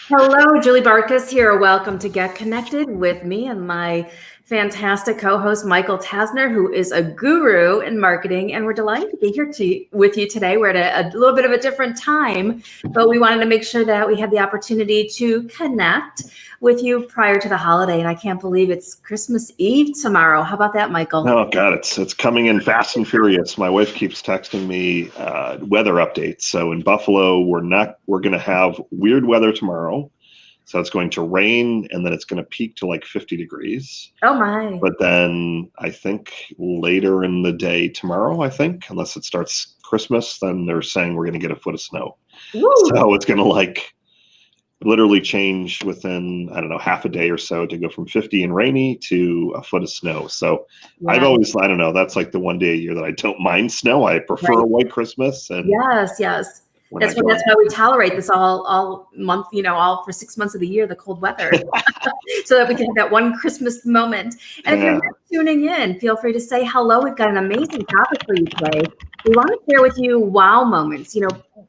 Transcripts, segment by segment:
Hello, Julie Bartkus here. Welcome to Get Connected with me and my fantastic co-host, Michael Tasner, who is a guru in marketing. And we're delighted to be here with you today. We're at a little bit of a different time, but we wanted to make sure that we had the opportunity to connect with you prior to the holiday. And I can't believe it's Christmas Eve tomorrow. How about that, Michael? Oh God, it's coming in fast and furious. My wife keeps texting me weather updates. So in Buffalo, we're going to have weird weather tomorrow. So it's going to rain, and then it's going to peak to like 50 degrees. Oh my! But then I think later in the day tomorrow, unless it starts Christmas, then they're saying we're going to get a foot of snow. Woo. So it's going to literally change within, I don't know, half a day or so to go from 50 and rainy to a foot of snow. So yeah. I don't know, that's like the one day a year that I don't mind snow. I prefer a white Christmas. And yes. That's why we tolerate this all month, all for 6 months of the year, the cold weather, so that we can have that one Christmas moment. And if you're tuning in, feel free to say hello. We've got an amazing topic for you today. We want to share with you wow moments,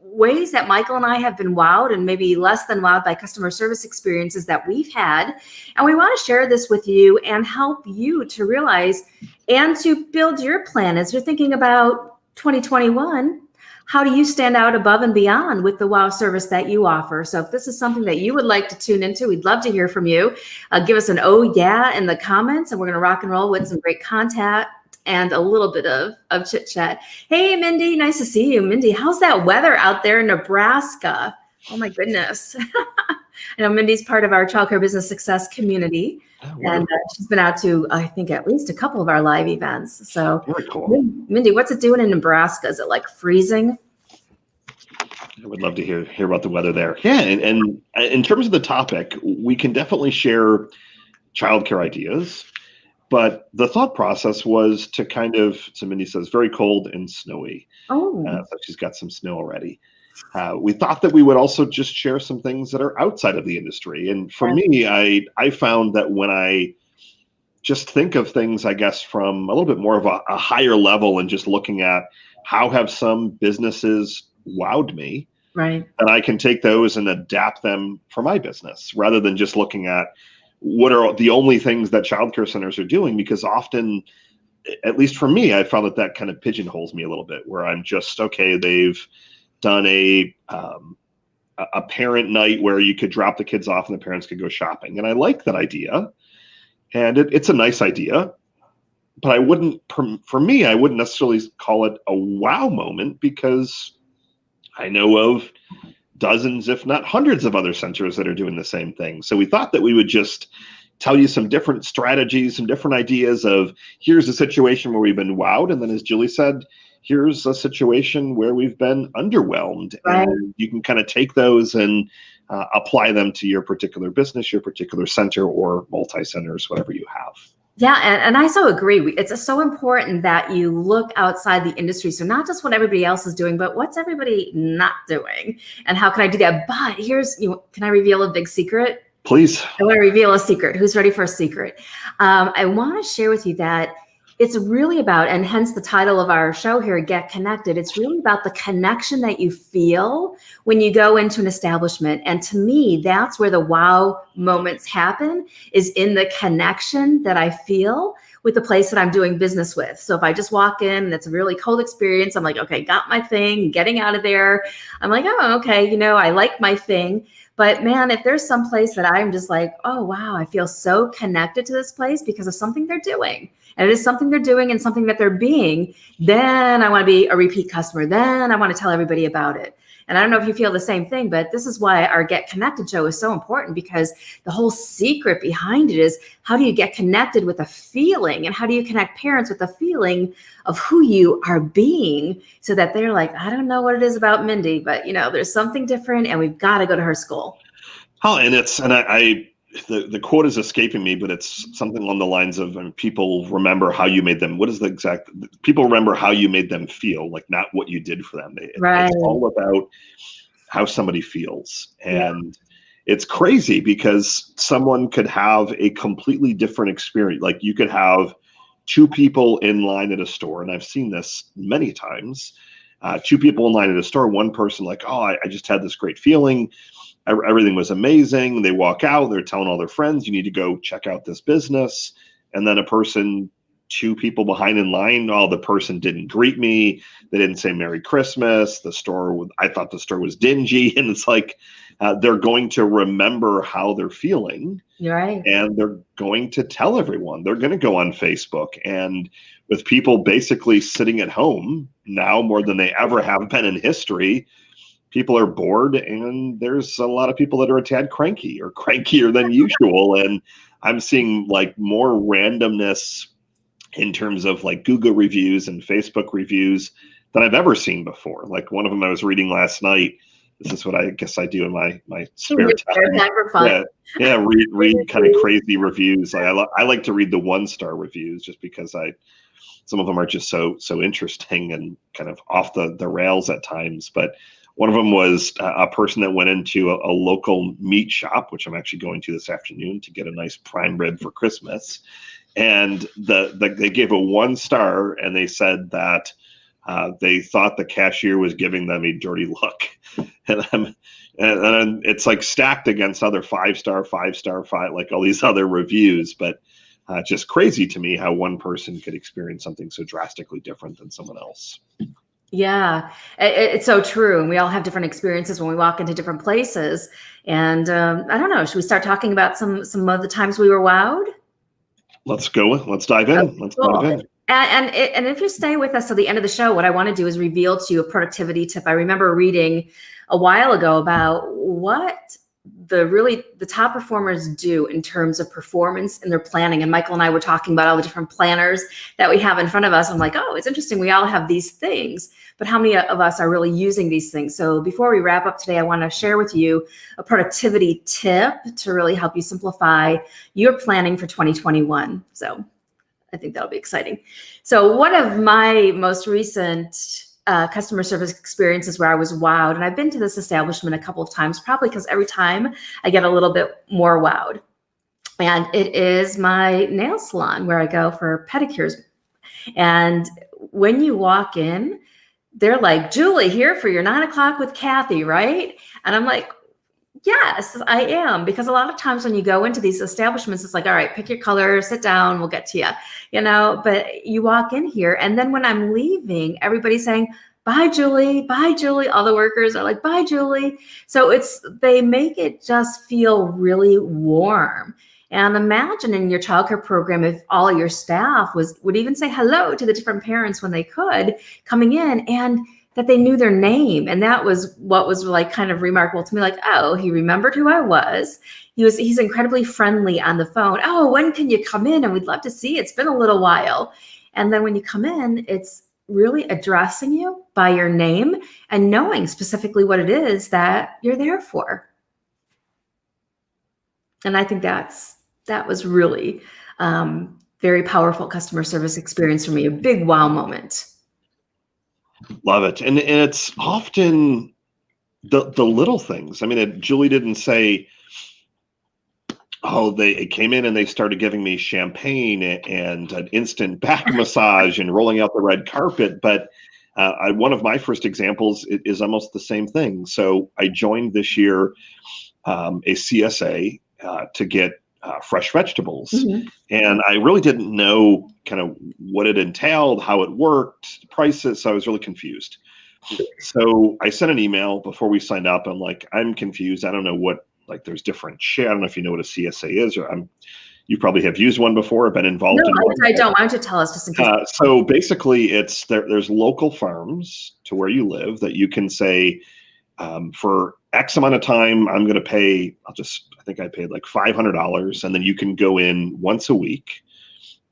ways that Michael and I have been wowed and maybe less than wowed by customer service experiences that we've had. And we want to share this with you and help you to realize and to build your plan as you're thinking about 2021. How do you stand out above and beyond with the wow service that you offer? So if this is something that you would like to tune into, we'd love to hear from you. Give us an oh yeah in the comments, and we're going to rock and roll with some great content and a little bit of chit chat. Hey, Mindy, nice to see you. Mindy, how's that weather out there in Nebraska? Oh my goodness. I know Mindy's part of our Childcare Business Success community. And she's been out to, I think, at least a couple of our live events. So, very cool. Mindy, what's it doing in Nebraska? Is it like freezing? I would love to hear about the weather there. Yeah, and in terms of the topic, we can definitely share childcare ideas. But the thought process was to so Mindy says, very cold and snowy. Oh. So she's got some snow already. We thought that we would also just share some things that are outside of the industry. And for me, I found that when I just think of things, I guess, from a little bit more of a higher level and just looking at how have some businesses wowed me, right? And I can take those and adapt them for my business rather than just looking at what are the only things that childcare centers are doing, because often, at least for me, I found that kind of pigeonholes me a little bit, where I'm just, okay, they've done a parent night where you could drop the kids off and the parents could go shopping. And I like that idea. And it's a nice idea, but I wouldn't necessarily call it a wow moment, because I know of dozens, if not hundreds of other centers that are doing the same thing. So we thought that we would just tell you some different strategies, some different ideas of here's a situation where we've been wowed. And then, as Julie said, here's a situation where we've been underwhelmed. Right. And you can kind of take those and apply them to your particular business, your particular center, or multi-centers, whatever you have. Yeah, and I so agree. It's so important that you look outside the industry. So not just what everybody else is doing, but what's everybody not doing, and how can I do that? But can I reveal a big secret? Please. I want to reveal a secret. Who's ready for a secret? I want to share with you that it's really about, and hence the title of our show here, Get Connected. It's really about the connection that you feel when you go into an establishment. And to me, that's where the wow moments happen, is in the connection that I feel with the place that I'm doing business with. So if I just walk in and it's a really cold experience, I'm like, okay, got my thing, getting out of there. I'm like, oh, okay, I like my thing. But man, if there's some place that I'm just like, oh, wow, I feel so connected to this place because of something they're doing, and it is something they're doing and something that they're being, then I want to be a repeat customer. Then I want to tell everybody about it. And I don't know if you feel the same thing, but this is why our Get Connected show is so important, because the whole secret behind it is, how do you get connected with a feeling, and how do you connect parents with the feeling of who you are being, so that they're like, I don't know what it is about Mindy, but there's something different and we've got to go to her school. Oh, and the quote is escaping me, but it's something along the lines of, people remember how you made them. What is the exact? People remember how you made them feel, like not what you did for them. Right. It's all about how somebody feels. And it's crazy, because someone could have a completely different experience. Like, you could have two people in line at a store, and I've seen this many times. two people in line at a store, one person like, oh, I just had this great feeling. Everything was amazing. They walk out, they're telling all their friends, you need to go check out this business. And then a person, two people behind in line, oh, the person didn't greet me. They didn't say Merry Christmas. I thought the store was dingy. And it's like, they're going to remember how they're feeling. You're right. And they're going to tell everyone. They're going to go on Facebook. And with people basically sitting at home now more than they ever have been in history, people are bored, and there's a lot of people that are a tad cranky or crankier than usual. And I'm seeing like more randomness in terms of like Google reviews and Facebook reviews than I've ever seen before. Like one of them I was reading last night. This is what I guess I do in my spare time. For fun. Yeah, read kind of crazy reviews. I like to read the 1-star reviews just because some of them are just so interesting and kind of off the rails at times. But one of them was a person that went into a local meat shop, which I'm actually going to this afternoon to get a nice prime rib for Christmas. And they gave a 1-star, and they said that they thought the cashier was giving them a dirty look. And it's like stacked against other 5-star, 5-star, 5, like all these other reviews. But just crazy to me how one person could experience something so drastically different than someone else. Yeah, it's so true. And we all have different experiences when we walk into different places. And I don't know, should we start talking about some of the times we were wowed? Let's go. Let's dive in. Dive in. And if you stay with us till the end of the show, what I want to do is reveal to you a productivity tip. I remember reading a while ago about what the top performers do in terms of performance in their planning. And Michael and I were talking about all the different planners that we have in front of us. I'm like, oh, it's interesting. We all have these things, but how many of us are really using these things? So before we wrap up today, I want to share with you a productivity tip to really help you simplify your planning for 2021. So I think that'll be exciting. So one of my most recent customer service experiences where I was wowed, and I've been to this establishment a couple of times, probably because every time I get a little bit more wowed. And it is my nail salon where I go for pedicures. And when you walk in, they're like, Julie, here for your 9 o'clock with Kathy, right? And I'm like, yes, I am. Because a lot of times when you go into these establishments, it's like, all right, pick your color, sit down, we'll get to you, but you walk in here. And then when I'm leaving, everybody's saying, bye, Julie, bye, Julie. All the workers are like, bye, Julie. So they make it just feel really warm. And imagine in your childcare program, if all your staff would even say hello to the different parents when they could coming in, and that they knew their name. And that was what was like kind of remarkable to me. Like, oh, he remembered who I was. He's incredibly friendly on the phone. Oh, when can you come in? And we'd love to see you. It's been a little while. And then when you come in, it's really addressing you by your name and knowing specifically what it is that you're there for. And I think that was really very powerful customer service experience for me, a big wow moment. Love it. And it's often the little things. I mean, Julie didn't say, oh, they came in and they started giving me champagne and an instant back massage and rolling out the red carpet. But one of my first examples is almost the same thing. So I joined this year a CSA to get fresh vegetables. Mm-hmm. And I really didn't know kind of what it entailed, how it worked, prices. So I was really confused. So I sent an email before we signed up. I'm like, I'm confused. I don't know what, like there's different shit. I don't know if you know what a CSA is, or you probably have used one before or been involved in one. I don't. Why don't you tell us just in case? So basically there's local farms to where you live that you can say, for X amount of time, I'm going to pay, I think I paid like $500. And then you can go in once a week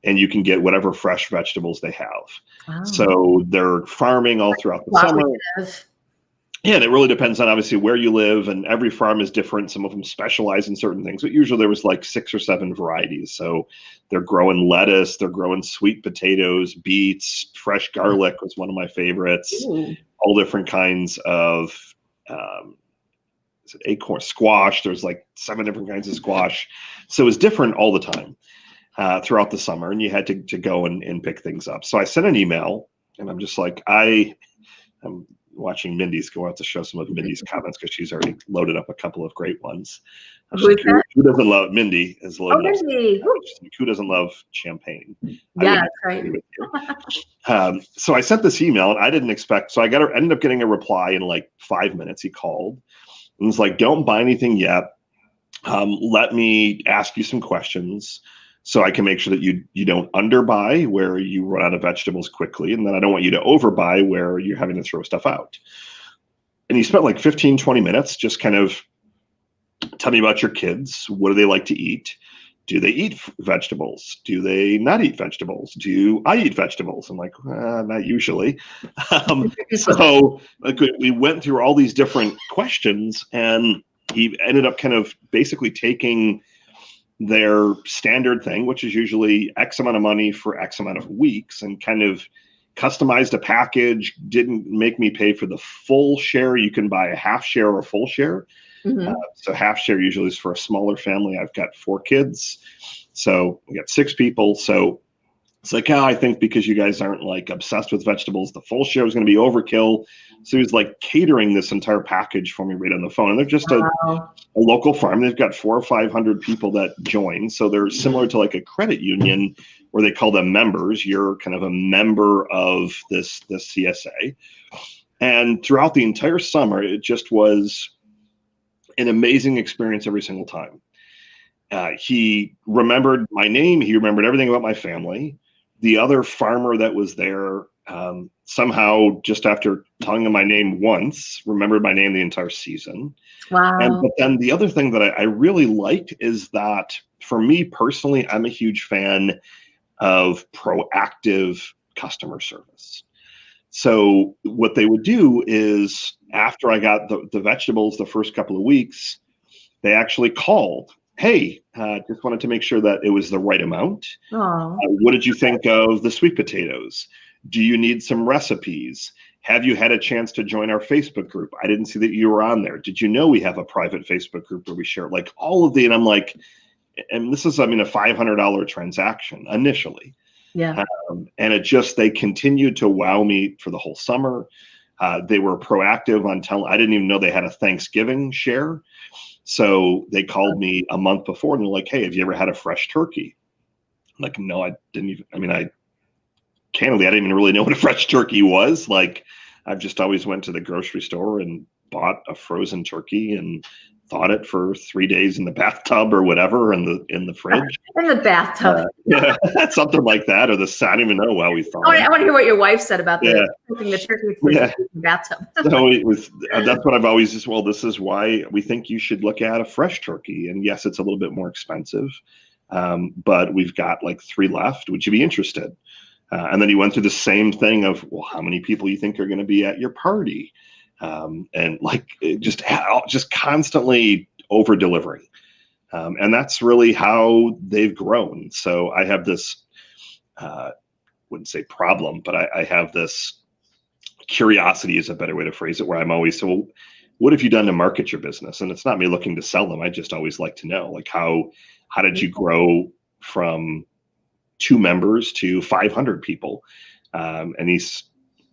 and you can get whatever fresh vegetables they have. Wow. So they're farming all throughout the summer. Yeah, and it really depends on obviously where you live, and every farm is different. Some of them specialize in certain things, but usually there was like 6 or 7 varieties. So they're growing lettuce, they're growing sweet potatoes, beets, fresh garlic was one of my favorites. Ooh. All different kinds of acorn squash. There's like 7 different kinds of squash. So it was different all the time throughout the summer, and you had to go and pick things up. So I sent an email, and I'm just like, I'm watching Mindy's go out to show some of Mindy's comments because she's already loaded up a couple of great ones. Who doesn't love Mindy is loaded up. Mindy. Who doesn't love champagne? Yeah, that's right. So I sent this email and I didn't expect, so ended up getting a reply in like 5 minutes. He called and was like, don't buy anything yet. Let me ask you some questions so I can make sure that you don't underbuy where you run out of vegetables quickly. And then I don't want you to overbuy where you're having to throw stuff out. And he spent like 15, 20 minutes just kind of tell me about your kids. What do they like to eat? Do they eat vegetables? Do they not eat vegetables? Do I eat vegetables? I'm like, not usually. So like, we went through all these different questions, and he ended up kind of basically taking their standard thing, which is usually X amount of money for X amount of weeks, and kind of customized a package, didn't make me pay for the full share. You can buy a half share or a full share. Mm-hmm. So half share usually is for a smaller family. I've got 4 kids, so we got 6 people. So it's like, I think because you guys aren't like obsessed with vegetables, the full share is going to be overkill. So he's like catering this entire package for me right on the phone. And they're just a local farm. They've got 400 or 500 people that join. So they're similar to like a credit union where they call them members. You're kind of a member of this CSA. And throughout the entire summer, it just was an amazing experience every single time. He remembered my name. He remembered everything about my family. The other farmer that was there somehow, just after telling him my name once, remembered my name the entire season. Wow. But then the other thing that I really liked is that for me personally, I'm a huge fan of proactive customer service. So what they would do is after I got the vegetables the first couple of weeks, they actually called. Hey, just wanted to make sure that it was the right amount. What did you think of the sweet potatoes? Do you need some recipes? Have you had a chance to join our Facebook group? I didn't see that you were on there. Did you know we have a private Facebook group where we share like all of the, and I'm like, and this is, a $500 transaction initially. Yeah. And they continued to wow me for the whole summer. They were proactive on telling, I didn't even know they had a Thanksgiving share. So they called me a month before and they're like, hey, have you ever had a fresh turkey? I'm like, no, I didn't even, candidly, I didn't even really know what a fresh turkey was. Like, I've just always went to the grocery store and bought a frozen turkey and thawed it for 3 days in the bathtub or whatever in the fridge. In the bathtub. Yeah, something like that. Or I don't even know how we thawed it. I want to hear what your wife said about cooking the turkey in the bathtub. So it was, that's what I've always just, this is why we think you should look at a fresh turkey. And yes, it's a little bit more expensive, but we've got like 3 left. Would you be interested? And then he went through the same thing of, how many people you think are going to be at your party? And like just constantly over delivering. And that's really how they've grown. So I have this, wouldn't say problem, but I have this curiosity is a better way to phrase it, where I'm always, so what have you done to market your business? And it's not me looking to sell them. I just always like to know, like, how did you grow from 2 members to 500 people? And he's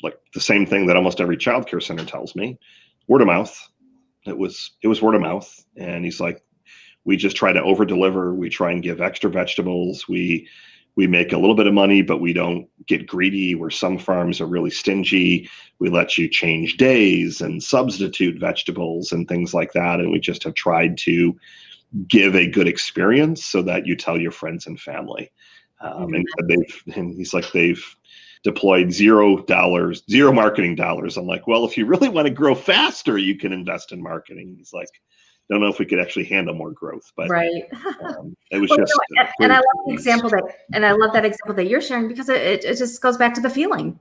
like the same thing that almost every childcare center tells me, word of mouth. It was word of mouth. And he's like, we just try to over deliver. We try and give extra vegetables. We make a little bit of money, but we don't get greedy, where some farms are really stingy. We let you change days and substitute vegetables and things like that. And we just have tried to give a good experience so that you tell your friends and family. And he's like, they've deployed $0 marketing dollars. I'm like, well, if you really want to grow faster, you can invest in marketing. He's like, don't know if we could actually handle more growth, but right. It was just. And I love the example that example that you're sharing, because it just goes back to the feeling.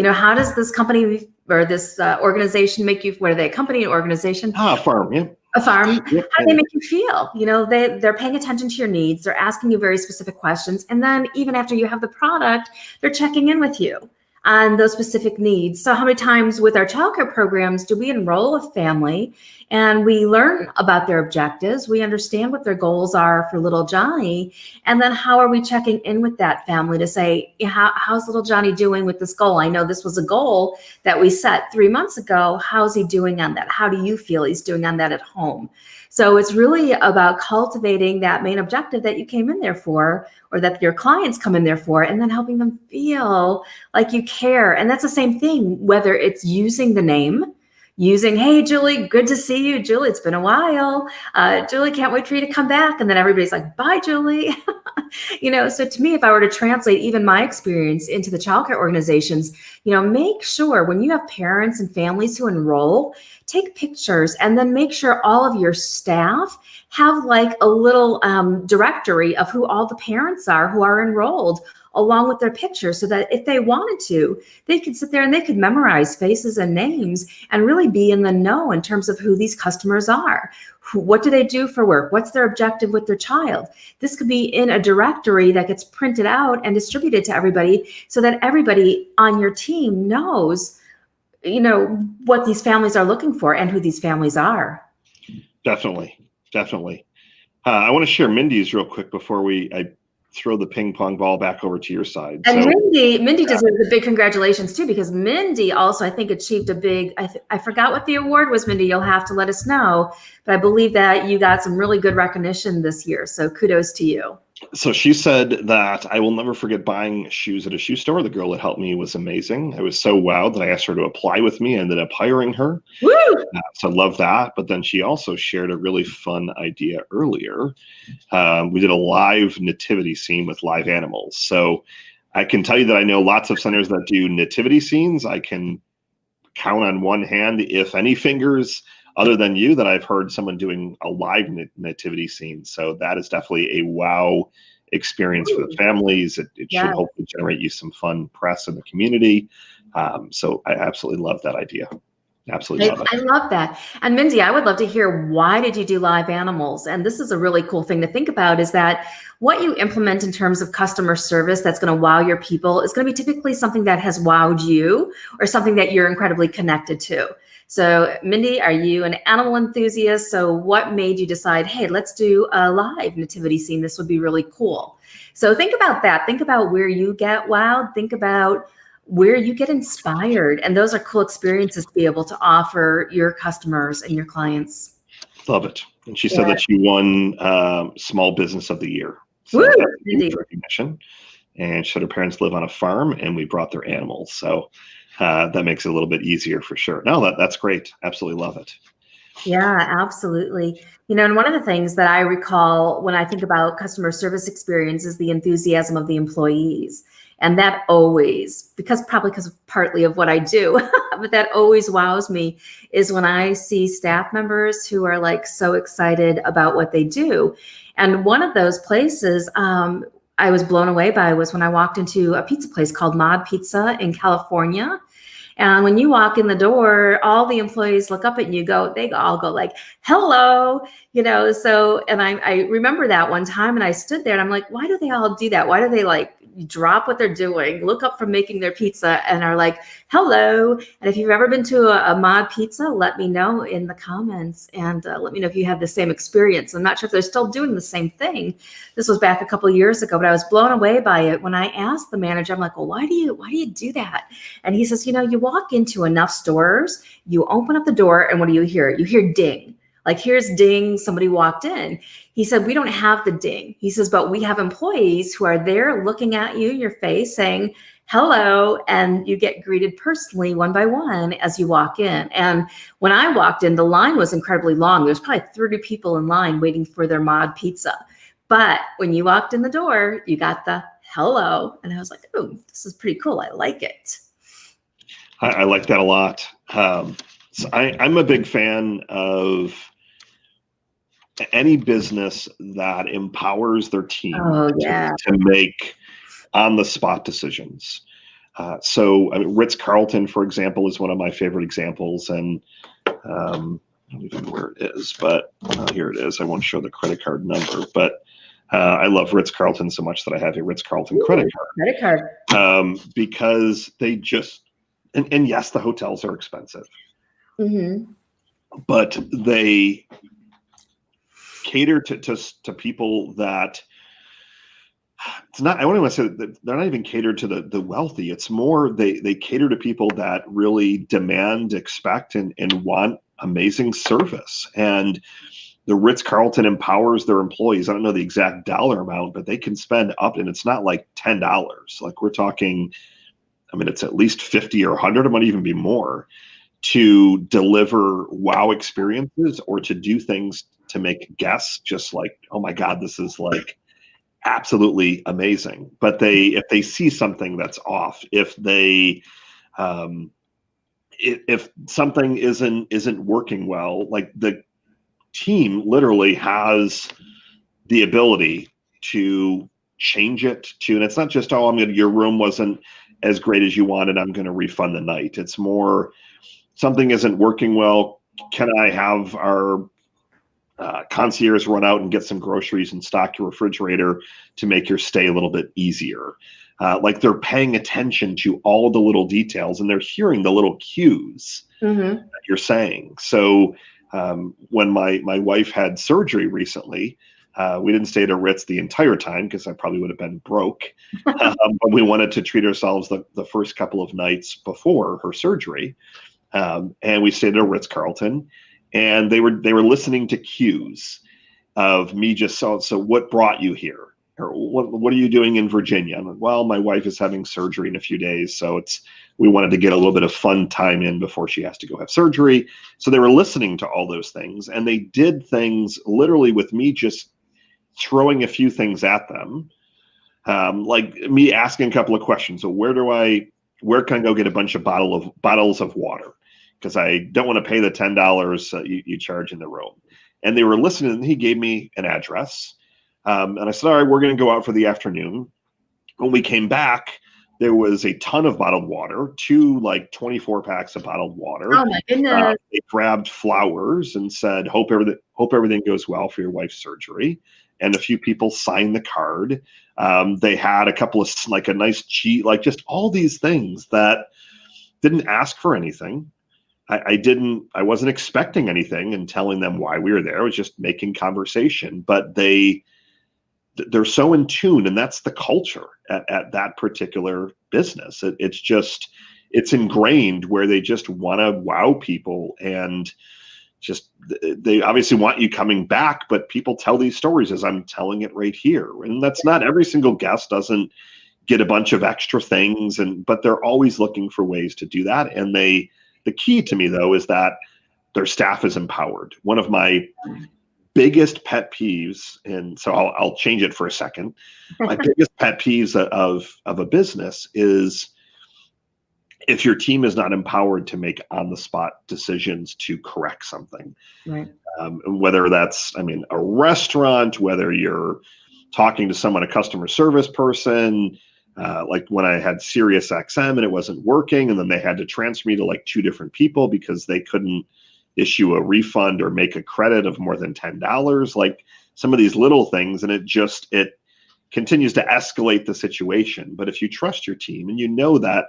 How does this company or this organization make you? What are they? A company, an organization? A farm, yeah. A farm. Yep. How do they make you feel? They're paying attention to your needs. They're asking you very specific questions, and then even after you have the product, they're checking in with you. on those specific needs. So how many times with our childcare programs do we enroll a family and we learn about their objectives, we understand what their goals are for little Johnny, and then how are we checking in with that family to say, how's little Johnny doing with this goal? I know this was a goal that we set 3 months ago. How's he doing on that? How do you feel he's doing on that at home? So it's really about cultivating that main objective that you came in there for, or that your clients come in there for, and then helping them feel like you care. And that's the same thing, whether it's using the name, hey, Julie, good to see you. Julie, it's been a while. Julie, can't wait for you to come back. And then everybody's like, bye, Julie. So to me, if I were to translate even my experience into the childcare organizations, make sure when you have parents and families who enroll, take pictures and then make sure all of your staff have like a little directory of who all the parents are who are enrolled, along with their pictures, so that if they wanted to, they could sit there and they could memorize faces and names and really be in the know in terms of who these customers are. What do they do for work? What's their objective with their child? This could be in a directory that gets printed out and distributed to everybody, so that everybody on your team knows, what these families are looking for and who these families are. Definitely. I want to share Mindy's real quick before I throw the ping pong ball back over to your side. And Mindy deserves a big congratulations too, because Mindy also, I think, achieved a big, I forgot what the award was, Mindy, you'll have to let us know, but I believe that you got some really good recognition this year. So kudos to you. So she said that I will never forget buying shoes at a shoe store. The girl that helped me was amazing. I was so wowed that I asked her to apply with me. I ended up hiring her. Woo! So I love that. But then she also shared a really fun idea earlier. We did a live nativity scene with live animals. So I can tell you that I know lots of centers that do nativity scenes. I can count on one hand, if any fingers, other than you, that I've heard someone doing a live nativity scene. So that is definitely a wow experience for the families. It should hopefully generate you some fun press in the community. So I absolutely love that idea. Absolutely love it. I love that. And Mindy, I would love to hear, why did you do live animals? And this is a really cool thing to think about, is that what you implement in terms of customer service that's going to wow your people is going to be typically something that has wowed you, or something that you're incredibly connected to. So Mindy, are you an animal enthusiast? So what made you decide, hey, let's do a live nativity scene? This would be really cool. So think about that. Think about where you get wowed. Think about where you get inspired. And those are cool experiences to be able to offer your customers and your clients. Love it. And she said that she won Small Business of the Year. So Woo, that's a huge recognition. And she said her parents live on a farm and we brought their animals. So that makes it a little bit easier for sure. No, that's great. Absolutely love it. Yeah, absolutely. And one of the things that I recall when I think about customer service experience is the enthusiasm of the employees. And that always, because partly of what I do, but that always wows me, is when I see staff members who are like so excited about what they do. And one of those places I was blown away by was when I walked into a pizza place called Mod Pizza in California. And when you walk in the door, all the employees look up at you, they all go like, hello, and I remember that one time, and I stood there and I'm like, why do they all do that? Why do they like drop what they're doing, look up from making their pizza, and are like, hello? And if you've ever been to a Mod Pizza, let me know in the comments, and let me know if you have the same experience. I'm not sure if they're still doing the same thing. This was back a couple of years ago, but I was blown away by it. When I asked the manager, I'm like, well, why do you do that? And he says, you walk into enough stores, you open up the door, and what do you hear? You hear ding. Like, here's ding, somebody walked in. He said, we don't have the ding. He says, but we have employees who are there looking at you in your face saying, hello, and you get greeted personally one by one as you walk in. And when I walked in, the line was incredibly long. There's probably 30 people in line waiting for their Mod Pizza. But when you walked in the door, you got the hello. And I was like, oh, this is pretty cool. I like it. I like that a lot. So I'm a big fan of any business that empowers their team to make on-the-spot decisions. So Ritz-Carlton, for example, is one of my favorite examples. And I don't even know where it is, but here it is. I won't show the credit card number. But I love Ritz-Carlton so much that I have a Ritz-Carlton credit card. Credit card. Because they just, and yes, the hotels are expensive, but they cater to people that it's not, I wouldn't want to say that they're not even catered to the wealthy. It's more they cater to people that really demand, expect, and want amazing service. And the Ritz-Carlton empowers their employees. I don't know the exact dollar amount, but they can spend up, and it's not like $10. Like we're talking, I mean, it's at least 50 or 100. It might even be more to deliver wow experiences or to do things to make guests just like, oh my God, this is like absolutely amazing. But if they see something that's off, if something isn't working well, like the team literally has the ability to change it to, and it's not just, oh, your room wasn't as great as you wanted, I'm going to refund the night. It's more, something isn't working well. Can I have our concierge run out and get some groceries and stock your refrigerator to make your stay a little bit easier? Like they're paying attention to all the little details and they're hearing the little cues that you're saying. So when my wife had surgery recently, we didn't stay at a Ritz the entire time because I probably would have been broke. But we wanted to treat ourselves the first couple of nights before her surgery. And we stayed at a Ritz-Carlton, and they were listening to cues of me just, so what brought you here? Or what are you doing in Virginia? I'm like, well, my wife is having surgery in a few days, so we wanted to get a little bit of fun time in before she has to go have surgery. So they were listening to all those things, and they did things literally with me just throwing a few things at them, like me asking a couple of questions. So where can I go get a bunch of bottles of water? Because I don't want to pay the $10 you charge in the room. And they were listening, and he gave me an address. And I said, all right, we're going to go out for the afternoon. When we came back, there was a ton of bottled water, 24 packs of bottled water. Oh my goodness. They grabbed flowers and said, hope everything goes well for your wife's surgery. And a few people signed the card. They had a couple of, like a nice cheat, like just all these things that didn't ask for anything. I wasn't expecting anything and telling them why we were there. I was just making conversation, but they're so in tune, and that's the culture at that particular business. It's ingrained where they just want to wow people, and just they obviously want you coming back, but people tell these stories as I'm telling it right here. And that's not every single guest doesn't get a bunch of extra things, but they're always looking for ways to do that. And the key to me, though, is that their staff is empowered. One of my biggest pet peeves, and so I'll change it for a second. My biggest pet peeves of a business is if your team is not empowered to make on-the-spot decisions to correct something. Right. Whether that's, a restaurant, whether you're talking to someone, a customer service person, like when I had Sirius XM and it wasn't working, and then they had to transfer me to like 2 different people because they couldn't issue a refund or make a credit of more than $10, like some of these little things. And it continues to escalate the situation. But if you trust your team and you know that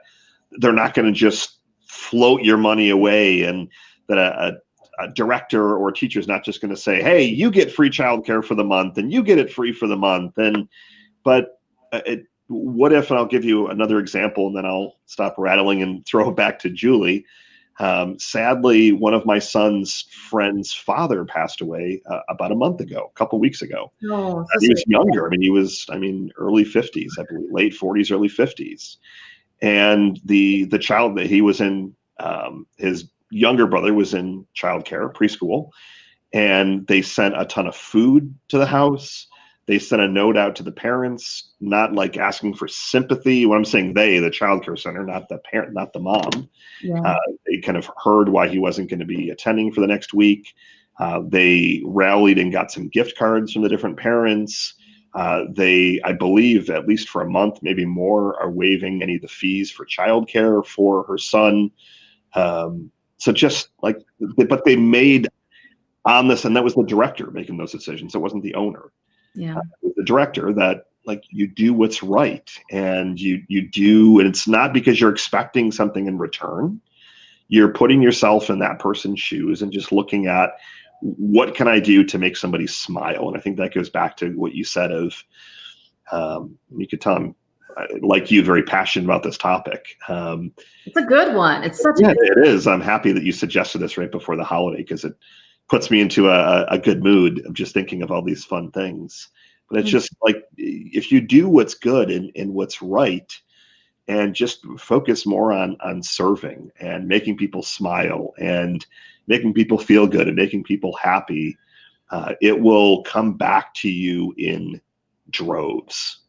they're not going to just float your money away, and that a director or a teacher is not just going to say, hey, you get free childcare for the month and you get it free for the month. What if, and I'll give you another example and then I'll stop rattling and throw it back to Julie. Sadly, one of my son's friend's father passed away about a month ago, a couple weeks ago. Oh, he was younger. He was, early 50s, I believe, late 40s, early 50s. And the child that he was in, his younger brother was in childcare, preschool, and they sent a ton of food to the house. They sent a note out to the parents, not like asking for sympathy. When I'm saying the childcare center, not the parent, not the mom. Yeah. They kind of heard why he wasn't going to be attending for the next week. They rallied and got some gift cards from the different parents. They, I believe, at least for a month, maybe more, are waiving any of the fees for childcare for her son. So just like, but they made on this, and that was the director making those decisions. It wasn't the owner. Yeah. The director, that like you do what's right, and you do, and it's not because you're expecting something in return. You're putting yourself in that person's shoes and just looking at what can I do to make somebody smile. And I think that goes back to what you said of, you could tell I'm, like you, very passionate about this topic. It's a good one. It's such Yeah, a good it is. I'm happy that you suggested this right before the holiday, because it puts me into a good mood of just thinking of all these fun things. But it's one. just like, if you do what's good and what's right, and just focus more on serving and making people smile and making people feel good and making people happy, it will come back to you in droves.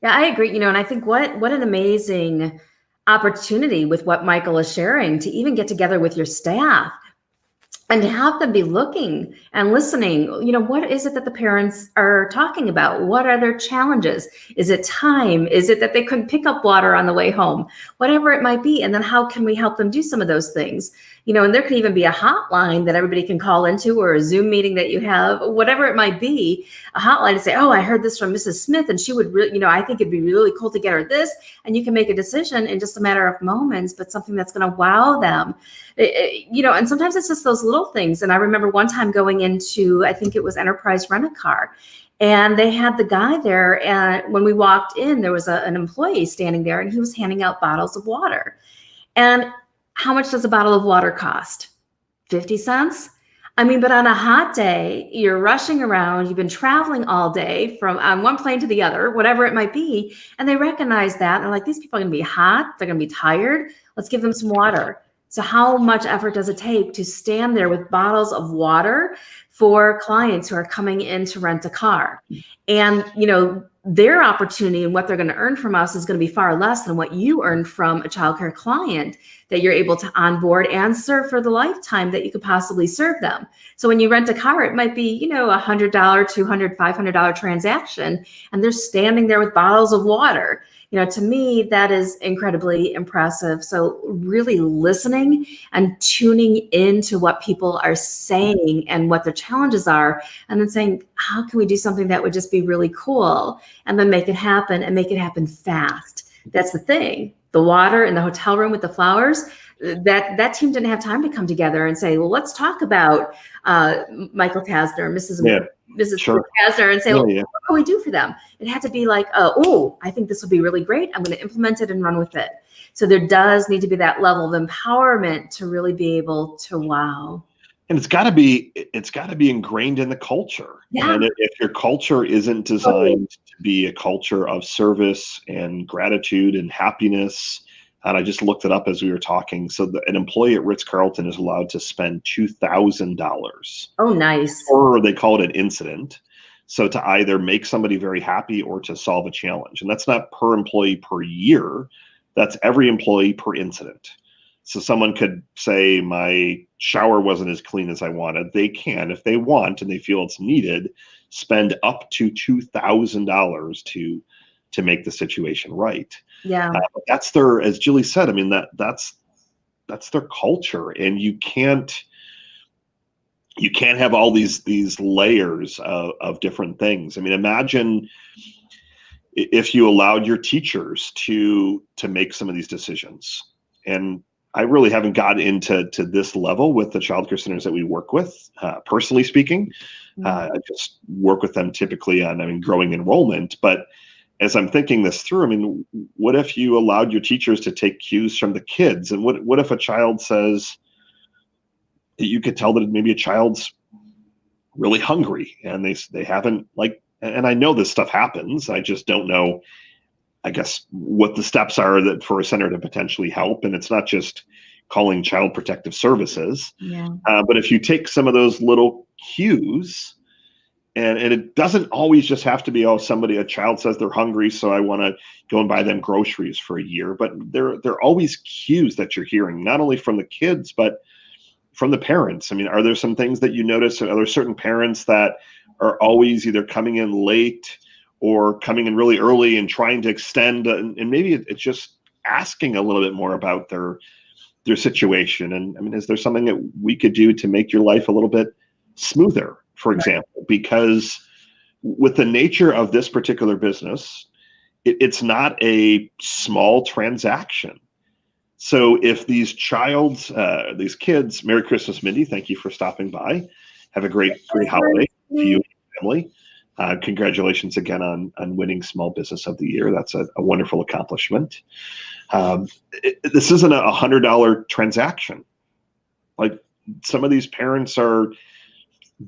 Yeah, I agree. And I think what an amazing opportunity with what Michael is sharing, to even get together with your staff and to have them be looking and listening. What is it that the parents are talking about? What are their challenges? Is it time? Is it that they couldn't pick up water on the way home? Whatever it might be. And then how can we help them do some of those things? And there could even be a hotline that everybody can call into, or a Zoom meeting that you have, whatever it might be, a hotline to say, oh, I heard this from Mrs. Smith, and she would really, I think it'd be really cool to get her this. And you can make a decision in just a matter of moments, but something that's going to wow them. And sometimes it's just those little things. And I remember one time going into, I think it was Enterprise Rent-A-Car, and they had the guy there. And when we walked in, there was an employee standing there, and he was handing out bottles of water. And how much does a bottle of water cost? 50 cents? But on a hot day, you're rushing around, you've been traveling all day from one plane to the other, whatever it might be. And they recognize that. And they're like, these people are going to be hot. They're going to be tired. Let's give them some water. So how much effort does it take to stand there with bottles of water for clients who are coming in to rent a car? And, their opportunity and what they're going to earn from us is going to be far less than what you earn from a childcare client that you're able to onboard and serve for the lifetime that you could possibly serve them. So when you rent a car, it might be, $100, $200, $500 transaction, and they're standing there with bottles of water. To me, that is incredibly impressive. So really listening and tuning into what people are saying and what their challenges are, and then saying, how can we do something that would just be really cool, and then make it happen, and make it happen fast. That's the thing. The water in the hotel room with the flowers, that team didn't have time to come together and say, well, let's talk about Michael Tasner, Mrs. Sure. Tasner, and say, well, what can we do for them? It had to be like, oh, I think this will be really great. I'm going to implement it and run with it. So there does need to be that level of empowerment to really be able to wow. And it's got to be ingrained in the culture. Yeah. And if your culture isn't designed to be a culture of service and gratitude and happiness, and I just looked it up as we were talking. So an employee at Ritz-Carlton is allowed to spend $2,000. Oh, nice. Or they call it an incident. So to either make somebody very happy or to solve a challenge. And that's not per employee per year. That's every employee per incident. So someone could say, my shower wasn't as clean as I wanted. They can, if they want and they feel it's needed, spend up to $2,000 to make the situation right. Yeah. That's their, as Julie said, that's their culture. And you can't have all these layers of different things. Imagine if you allowed your teachers to make some of these decisions. And I really haven't gotten into this level with the childcare centers that we work with, personally speaking. I just work with them typically on growing enrollment. But as I'm thinking this through, what if you allowed your teachers to take cues from the kids? And what if a child says, you could tell that maybe a child's really hungry and they haven't, and I know this stuff happens. I just don't know, I guess, what the steps are that for a center to potentially help. And it's not just calling Child Protective Services. Yeah. But if you take some of those little cues, and it doesn't always just have to be, a child says they're hungry, so I want to go and buy them groceries for a year. But there are always cues that you're hearing, not only from the kids, but from the parents. Are there some things that you notice? Are there certain parents that are always either coming in late or coming in really early and trying to extend? And maybe it's just asking a little bit more about their situation. And is there something that we could do to make your life a little bit smoother for example, because with the nature of this particular business, it's not a small transaction. So if these kids, Merry Christmas, Mindy, thank you for stopping by. Have a great holiday to you and your family. Congratulations again on winning Small Business of the Year. That's a wonderful accomplishment. This isn't a $100 transaction. Like, some of these parents are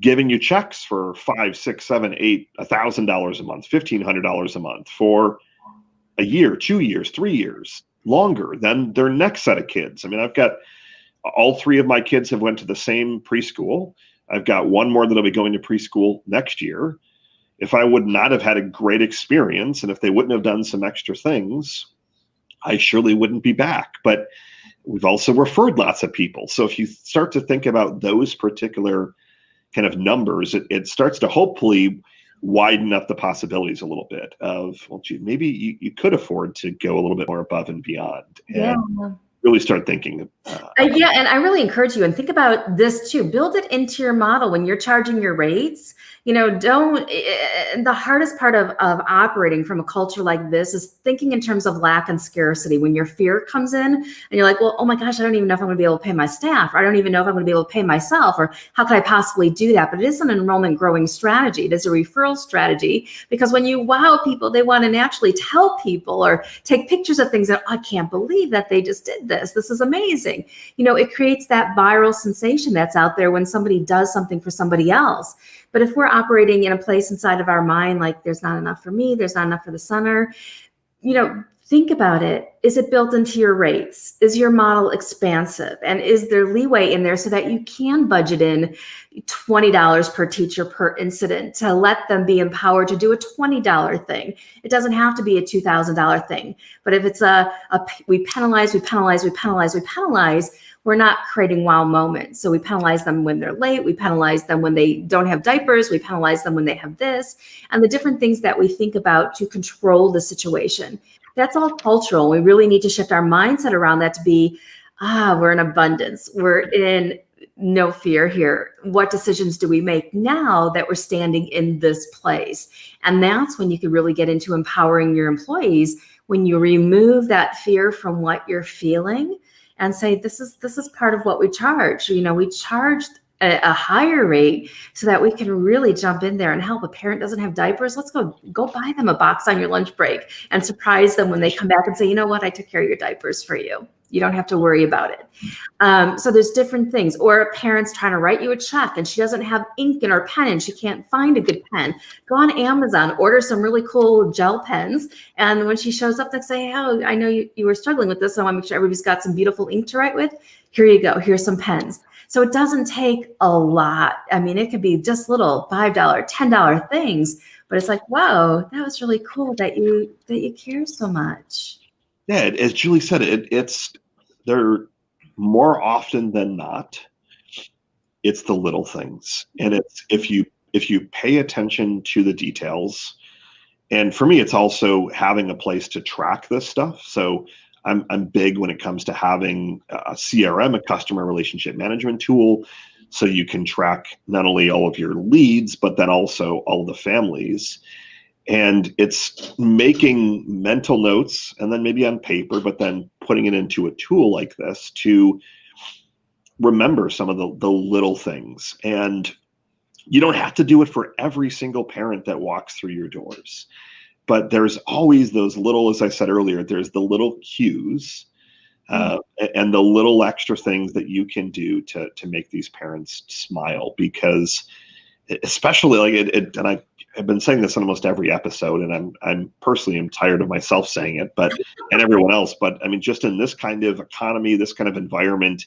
giving you checks for $5, $6, $7, $8, $1,000 a month, $1,500 a month for a year, 2 years, 3 years, longer than their next set of kids. I mean, I've got all 3 of my kids have went to the same preschool. I've got one more that'll be going to preschool next year. If I would not have had a great experience, and if they wouldn't have done some extra things, I surely wouldn't be back. But we've also referred lots of people. So if you start to think about those particular kind of numbers, it starts to hopefully widen up the possibilities a little bit of, well, gee, maybe you could afford to go a little bit more above and beyond. And really start thinking. Yeah, and I really encourage you, and think about this too. Build it into your model when you're charging your rates. The hardest part of operating from a culture like this is thinking in terms of lack and scarcity. When your fear comes in and you're like, well, oh my gosh, I don't even know if I'm going to be able to pay my staff, or I don't even know if I'm going to be able to pay myself, or how could I possibly do that? But it is an enrollment growing strategy. It is a referral strategy, because when you wow people, they want to naturally tell people or take pictures of things that, I can't believe that they just did this. This is amazing. It creates that viral sensation that's out there when somebody does something for somebody else. But if we're operating in a place inside of our mind, like there's not enough for me, there's not enough for the center, think about it. Is it built into your rates? Is your model expansive? And is there leeway in there so that you can budget in $20 per teacher per incident to let them be empowered to do a $20 thing? It doesn't have to be a $2,000 thing. But if it's we penalize, we're not creating wow moments. So we penalize them when they're late. We penalize them when they don't have diapers. We penalize them when they have this, and the different things that we think about to control the situation. That's all cultural. We really need to shift our mindset around that to be, we're in abundance. We're in no fear here. What decisions do we make now that we're standing in this place? And that's when you can really get into empowering your employees, when you remove that fear from what you're feeling and say, this is part of what we charge. We charge a higher rate so that we can really jump in there and help. A parent doesn't have diapers, let's go buy them a box on your lunch break and surprise them when they come back and say, you know what, I took care of your diapers for you. You don't have to worry about it. So there's different things. Or a parent's trying to write you a check and she doesn't have ink in her pen and she can't find a good pen. Go on Amazon, order some really cool gel pens. And when she shows up, they'll say, oh, I know you were struggling with this. So I want to make sure everybody's got some beautiful ink to write with. Here you go. Here's some pens. So it doesn't take a lot. I mean, it could be just little $5, $10 things, but it's like, wow, that was really cool that you care so much. Yeah, as Julie said, it's there more often than not. It's the little things, and it's if you pay attention to the details. And for me, it's also having a place to track this stuff. So I'm big when it comes to having a CRM, a customer relationship management tool, so you can track not only all of your leads, but then also all the families. And it's making mental notes and then maybe on paper, but then putting it into a tool like this to remember some of the little things. And you don't have to do it for every single parent that walks through your doors. But there's always those little, as I said earlier, there's the little cues and the little extra things that you can do to make these parents smile. Because especially and I've been saying this in almost every episode, and I'm personally am tired of myself saying it, and everyone else. But I mean, just in this kind of economy, this kind of environment,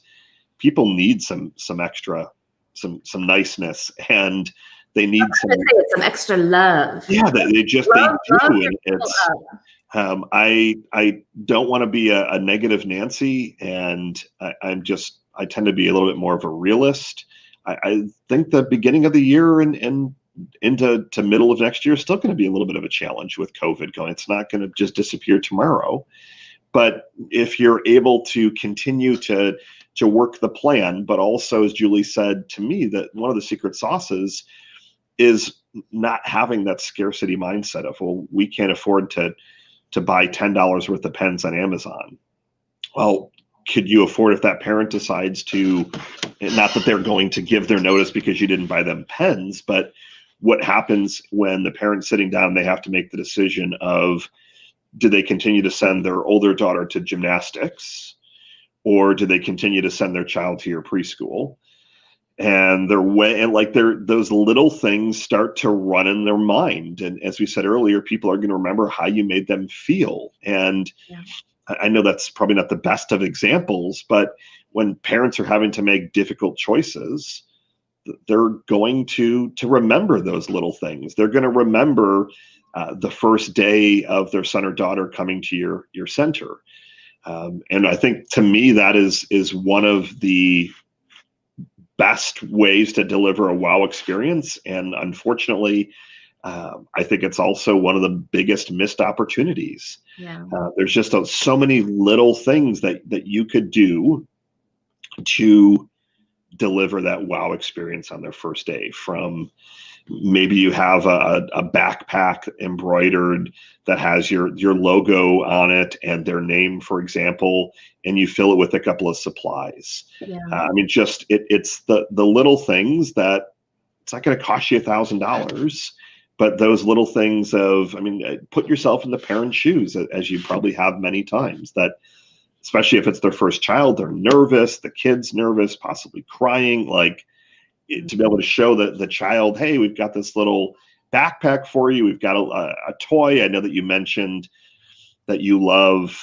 people need some extra, some niceness, and they need some extra love. Yeah, they do. And it's I don't want to be a negative Nancy, and I tend to be a little bit more of a realist. I think the beginning of the year and into middle of next year is still going to be a little bit of a challenge with COVID going. It's not going to just disappear tomorrow. But if you're able to continue to work the plan, but also, as Julie said to me, that one of the secret sauces is not having that scarcity mindset of, well, we can't afford to buy $10 worth of pens on Amazon. Well, could you afford if that parent decides to, not that they're going to give their notice because you didn't buy them pens, but what happens when the parent's sitting down, they have to make the decision of, do they continue to send their older daughter to gymnastics, or do they continue to send their child to your preschool? And those little things start to run in their mind. And as we said earlier, people are going to remember how you made them feel. And Yeah. I know that's probably not the best of examples, but when parents are having to make difficult choices, they're going to remember those little things. They're going to remember the first day of their son or daughter coming to your center. And I think, to me, that is one of the best ways to deliver a wow experience. And unfortunately, I think it's also one of the biggest missed opportunities. Yeah. There's just so many little things that you could do to deliver that wow experience on their first day. From maybe you have a backpack embroidered that has your logo on it and their name, for example, and you fill it with a couple of supplies. Yeah. It's the little things that it's not going to cost you $1,000, but those little things of, put yourself in the parent's shoes, as you probably have many times, that especially if it's their first child, they're nervous, the kid's nervous, possibly crying, to be able to show the child, hey, we've got this little backpack for you. We've got a toy. I know that you mentioned that you love,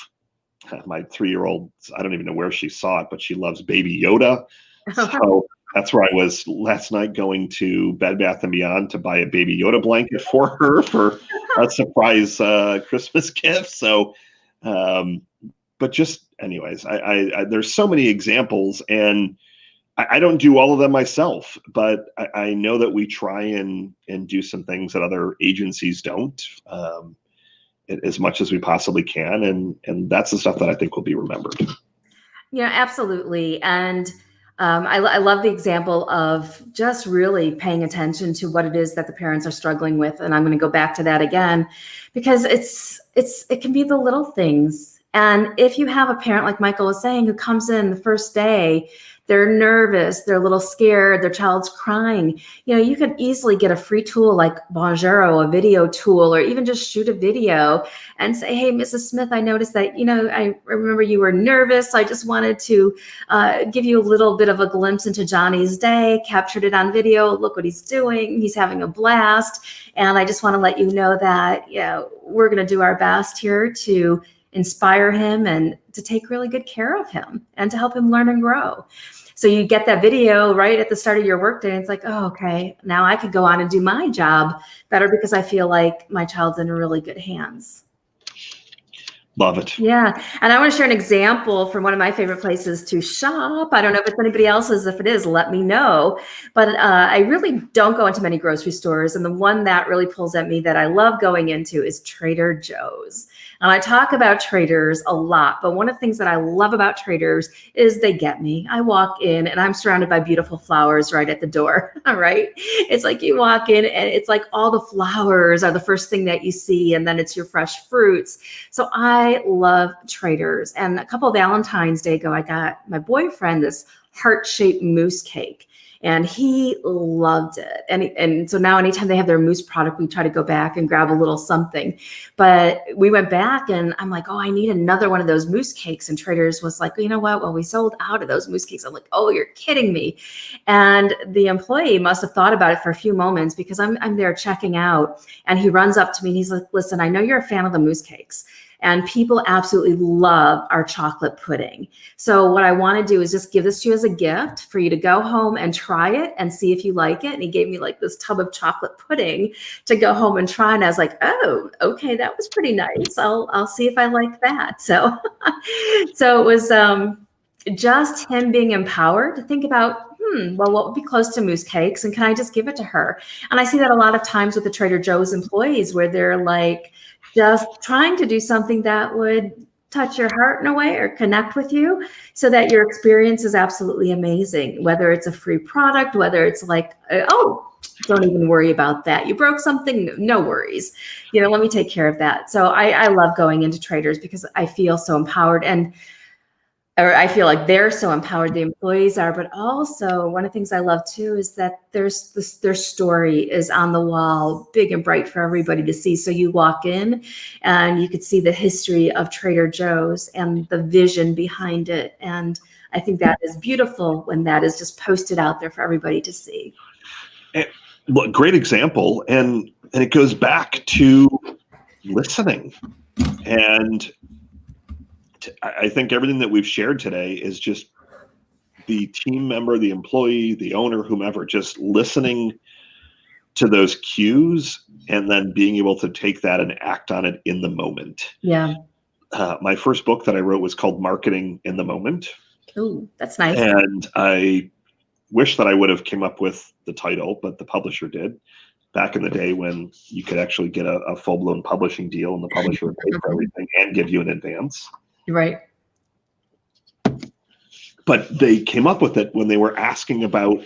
my 3-year-old, I don't even know where she saw it, but she loves Baby Yoda. So that's where I was last night, going to Bed Bath & Beyond to buy a Baby Yoda blanket for her for a surprise Christmas gift. So, but just anyways, I there's so many examples, and I don't do all of them myself, but I know that we try and do some things that other agencies don't, as much as we possibly can. And that's the stuff that I think will be remembered. Yeah, absolutely. And I love the example of just really paying attention to what it is that the parents are struggling with. And I'm going to go back to that again, because it can be the little things. And if you have a parent, like Michael was saying, who comes in the first day, they're nervous, they're a little scared, their child's crying, you could easily get a free tool like Bonjoro, a video tool, or even just shoot a video and say, hey, Mrs. Smith, I noticed that, I remember you were nervous. So I just wanted to give you a little bit of a glimpse into Johnny's day, captured it on video. Look what he's doing. He's having a blast. And I just want to let you know that, we're going to do our best here to inspire him and to take really good care of him and to help him learn and grow. So you get that video right at the start of your workday. And it's like, oh, okay, now I could go on and do my job better because I feel like my child's in really good hands. Love it. Yeah. And I want to share an example from one of my favorite places to shop. I don't know if it's anybody else's. If it is, let me know. But I really don't go into many grocery stores. And the one that really pulls at me that I love going into is Trader Joe's. And I talk about Traders a lot, but one of the things that I love about Traders is they get me. I walk in and I'm surrounded by beautiful flowers right at the door. All right. It's like you walk in and it's like all the flowers are the first thing that you see. And then it's your fresh fruits. So I love Traders. And a couple of Valentine's Day ago, I got my boyfriend this heart-shaped mousse cake. And he loved it. And so now anytime they have their mousse product, we try to go back and grab a little something. But we went back and I'm like, oh, I need another one of those mousse cakes. And Traders was like, you know what? Well, we sold out of those mousse cakes. I'm like, oh, you're kidding me. And the employee must have thought about it for a few moments, because I'm there checking out. And he runs up to me and he's like, listen, I know you're a fan of the mousse cakes, and people absolutely love our chocolate pudding. So what I want to do is just give this to you as a gift for you to go home and try it and see if you like it. And he gave me like this tub of chocolate pudding to go home and try. And I was like, oh, okay, that was pretty nice. I'll see if I like that. So, so it was just him being empowered to think about, well, what would be close to mousse cakes? And can I just give it to her? And I see that a lot of times with the Trader Joe's employees, where they're like, just trying to do something that would touch your heart in a way or connect with you so that your experience is absolutely amazing, whether it's a free product, whether it's like, oh, don't even worry about that. You broke something, no worries. Let me take care of that. So I love going into traders because I feel so empowered, or I feel like they're so empowered, the employees are, but also one of the things I love too is that their story is on the wall, big and bright for everybody to see. So you walk in and you could see the history of Trader Joe's and the vision behind it. And I think that is beautiful when that is just posted out there for everybody to see. Well, great example. And it goes back to listening. And I think everything that we've shared today is just the team member, the employee, the owner, whomever, just listening to those cues and then being able to take that and act on it in the moment. Yeah. My first book that I wrote was called Marketing in the Moment. Ooh, that's nice. And I wish that I would have came up with the title, but the publisher did. Back in the day when you could actually get a full-blown publishing deal and the publisher would pay for everything and give you an advance. Right. But they came up with it when they were asking about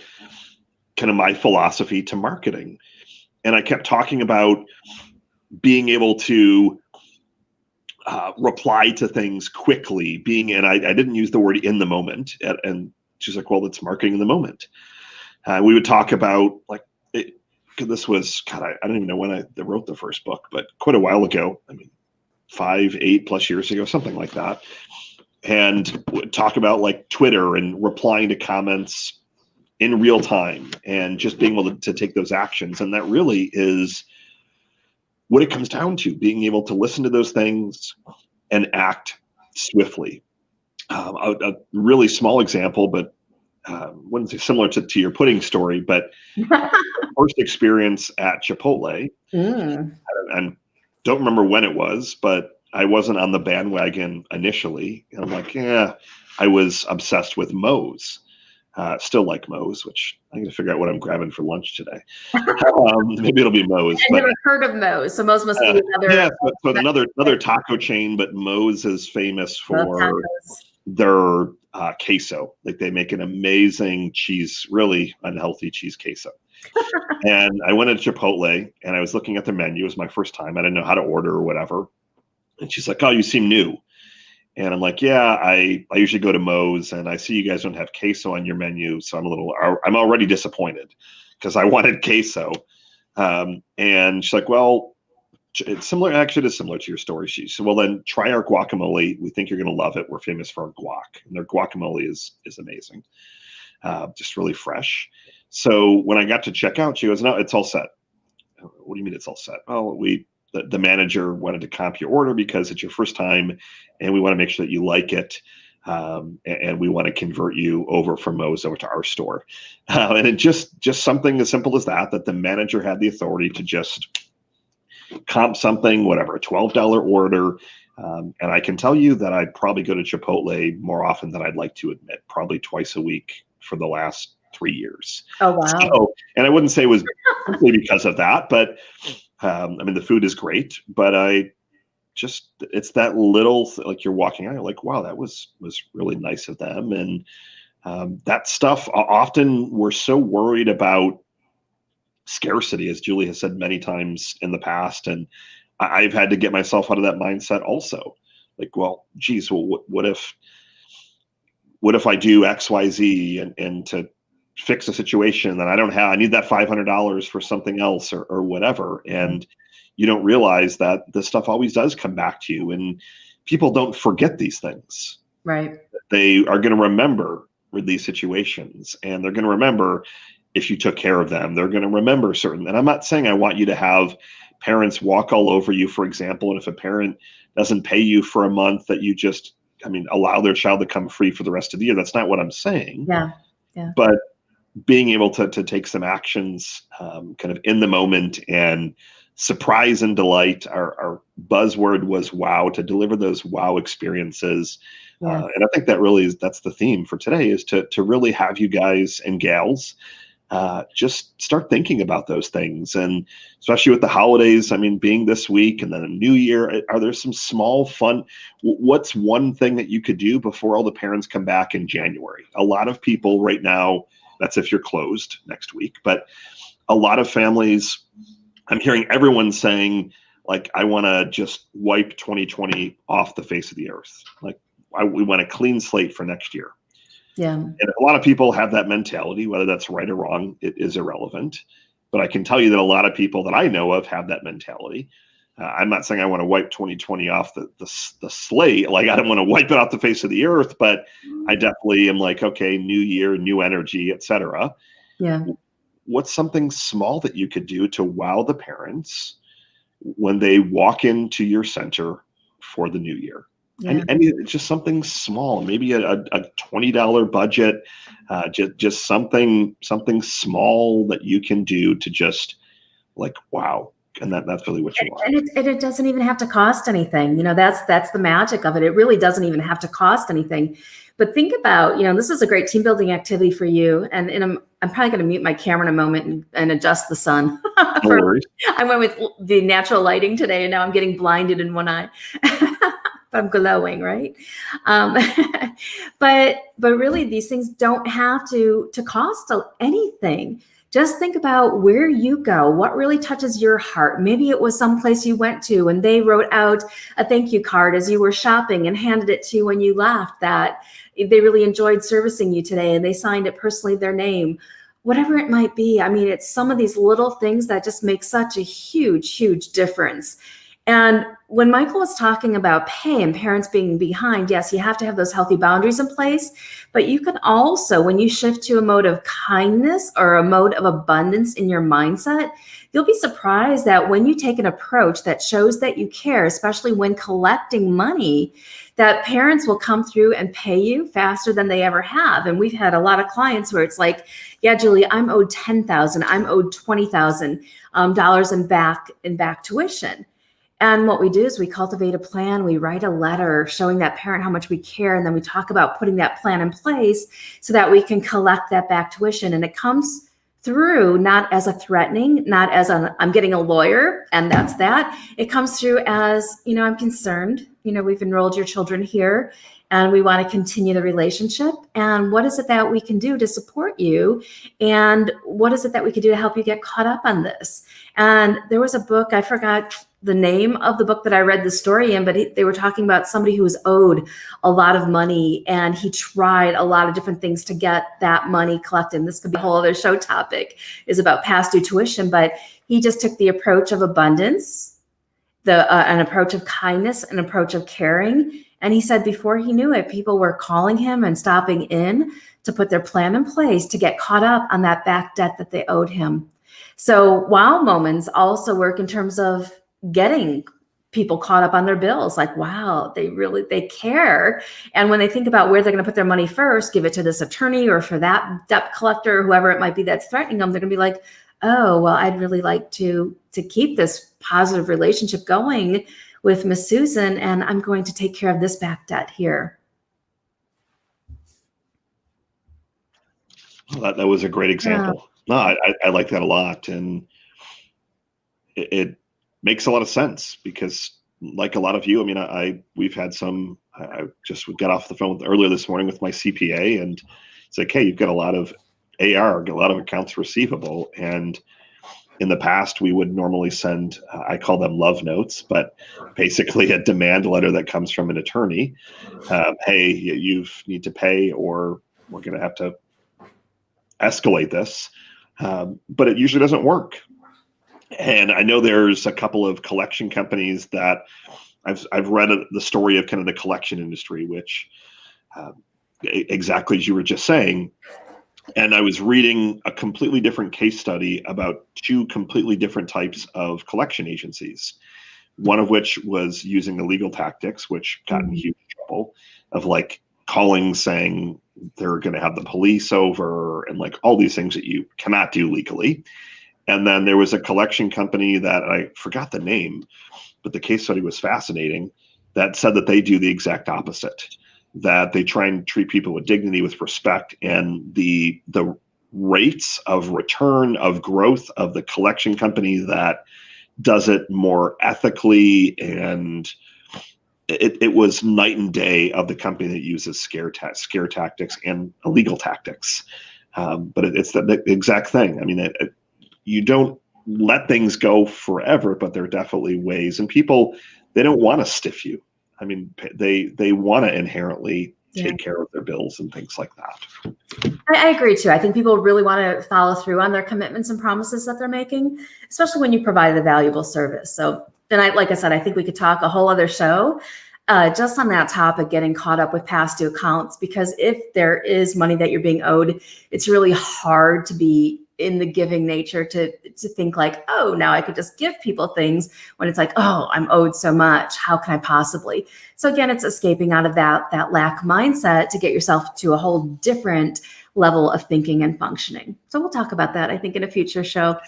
kind of my philosophy to marketing. And I kept talking about being able to reply to things quickly, and I didn't use the word in the moment. And she's like, well, it's marketing in the moment. We would talk about this was, God, I don't even know when I wrote the first book, but quite a while ago. I mean, 5-8+ years ago, something like that. And would talk about like Twitter and replying to comments in real time and just being able to take those actions. And that really is what it comes down to, being able to listen to those things and act swiftly. A really small example, but wouldn't say similar to your pudding story, but first experience at Chipotle, and don't remember when it was, but I wasn't on the bandwagon initially. And I'm like, yeah, I was obsessed with Moe's. Still like Moe's, which I'm going to figure out what I'm grabbing for lunch today. Maybe it'll be Moe's. I've never heard of Moe's, so Moe's must be another. Yeah, so another taco chain, but Moe's is famous for their queso. Like they make an amazing cheese, really unhealthy cheese queso. And I went to Chipotle and I was looking at the menu. It was my first time. I didn't know how to order or whatever. And she's like, oh, you seem new. And I'm like, yeah, I usually go to Moe's and I see you guys don't have queso on your menu. So I'm already disappointed because I wanted queso. And she's like, well, it's similar. Actually, it's similar to your story. She said, well, then try our guacamole. We think you're going to love it. We're famous for our guac. And their guacamole is amazing. Just really fresh. So when I got to check out, she goes, no, it's all set. What do you mean it's all set? Oh, the manager wanted to comp your order because it's your first time and we want to make sure that you like it. And we want to convert you over from Moe's over to our store. And it just something as simple as that the manager had the authority to just comp something, whatever, a $12 order. And I can tell you that I probably go to Chipotle more often than I'd like to admit, probably twice a week for the last 3 years. Oh, wow. So, and I wouldn't say it was simply because of that, but I mean, the food is great, but it's that little, like you're walking out, you're like, wow, that was really nice of them. And that stuff, often we're so worried about scarcity, as Julie has said many times in the past. And I've had to get myself out of that mindset also. Like, well, geez, well, what if I do X, Y, Z and to fix a situation that I need that $500 for something else or whatever. And you don't realize that this stuff always does come back to you, and people don't forget these things. Right. They are going to remember with these situations, and they're going to remember if you took care of them. They're going to remember certain, and I'm not saying I want you to have parents walk all over you, for example. And if a parent doesn't pay you for a month, that you just, allow their child to come free for the rest of the year. That's not what I'm saying. Yeah. But being able to take some actions kind of in the moment and surprise and delight. Our buzzword was wow, to deliver those wow experiences. And I think that really that's the theme for today, is to really have you guys and gals just start thinking about those things. And especially with the holidays, I mean, being this week and then a new year, are there some small fun? What's one thing that you could do before all the parents come back in January? A lot of people right now, that's if you're closed next week, but a lot of families, I'm hearing everyone saying, like, I want to just wipe 2020 off the face of the earth. Like, we want a clean slate for next year. Yeah. And a lot of people have that mentality, whether that's right or wrong, it is irrelevant. But I can tell you that a lot of people that I know of have that mentality. I'm not saying I want to wipe 2020 off the slate. Like, I don't want to wipe it off the face of the earth, but I definitely am like, okay, new year, new energy, etc. Yeah. What's something small that you could do to wow the parents when they walk into your center for the new year? Yeah. And it's just something small, maybe a $20 budget, just something small that you can do to just like, wow. And that's really what you want. And it doesn't even have to cost anything. You know, that's the magic of it. It really doesn't even have to cost anything. But think about, you know, this is a great team building activity for you. And I'm probably going to mute my camera in a moment and adjust the sun. No worries. I went with the natural lighting today, and now I'm getting blinded in one eye. I'm glowing, right? But really, these things don't have to cost anything. Just think about where you go, what really touches your heart. Maybe it was someplace you went to and they wrote out a thank you card as you were shopping and handed it to you when you left, that they really enjoyed servicing you today and they signed it personally, their name, whatever it might be. I mean, it's some of these little things that just make such a huge, huge difference. And when Michael was talking about pay and parents being behind, yes, you have to have those healthy boundaries in place, but you can also, when you shift to a mode of kindness or a mode of abundance in your mindset, you'll be surprised that when you take an approach that shows that you care, especially when collecting money, that parents will come through and pay you faster than they ever have. And we've had a lot of clients where it's like, yeah, Julie, I'm owed $10,000, I'm owed $20,000 in back tuition. And what we do is we cultivate a plan, we write a letter showing that parent how much we care, and then we talk about putting that plan in place so that we can collect that back tuition. And it comes through not as a threatening, not as I'm getting a lawyer and that's that. It comes through as, you know, I'm concerned, you know, we've enrolled your children here and we want to continue the relationship. And what is it that we can do to support you? And what is it that we can do to help you get caught up on this? And there was a book, I forgot the name of the book that I read the story in, but they were talking about somebody who was owed a lot of money and he tried a lot of different things to get that money collected. And this could be a whole other show topic, is about past due tuition, but he just took the approach of abundance, an approach of kindness, an approach of caring. And he said before he knew it, people were calling him and stopping in to put their plan in place to get caught up on that back debt that they owed him. So wow moments also work in terms of getting people caught up on their bills. Like, wow, they care. And when they think about where they're going to put their money first, give it to this attorney or for that debt collector, or whoever it might be that's threatening them, they're going to be like, oh, well, I'd really like to keep this positive relationship going with Miss Susan, and I'm going to take care of this back debt here. Well, that was a great example. Yeah. No, I like that a lot. And it makes a lot of sense because, like a lot of you, I mean, we've had some. I just got off the phone earlier this morning with my CPA, and it's like, hey, you've got a lot of AR, a lot of accounts receivable, and in the past we would normally send, I call them love notes, but basically a demand letter that comes from an attorney. Hey, you need to pay, or we're going to have to escalate this. But it usually doesn't work. And I know there's a couple of collection companies that I've read the story of kind of the collection industry, which exactly as you were just saying. And I was reading a completely different case study about two completely different types of collection agencies, one of which was using illegal tactics, which got in huge trouble, of like calling saying they're going to have the police over and like all these things that you cannot do legally. And then there was a collection company that I forgot the name, but the case study was fascinating, that said that they do the exact opposite, that they try and treat people with dignity, with respect. And the rates of return, of growth of the collection company that does it more ethically, and it was night and day of the company that uses scare tactics and illegal tactics. But it's the exact thing. I mean, you don't let things go forever, but there are definitely ways. And people, they don't want to stiff you. I mean, they want to inherently take care of their bills and things like that. I agree too. I think people really want to follow through on their commitments and promises that they're making, especially when you provide a valuable service. So, and like I said, I think we could talk a whole other show just on that topic, getting caught up with past due accounts, because if there is money that you're being owed, it's really hard to be in the giving nature to think like, oh, now I could just give people things, when it's like, oh, I'm owed so much. How can I possibly? So again, it's escaping out of that lack mindset to get yourself to a whole different level of thinking and functioning. So we'll talk about that, I think, in a future show.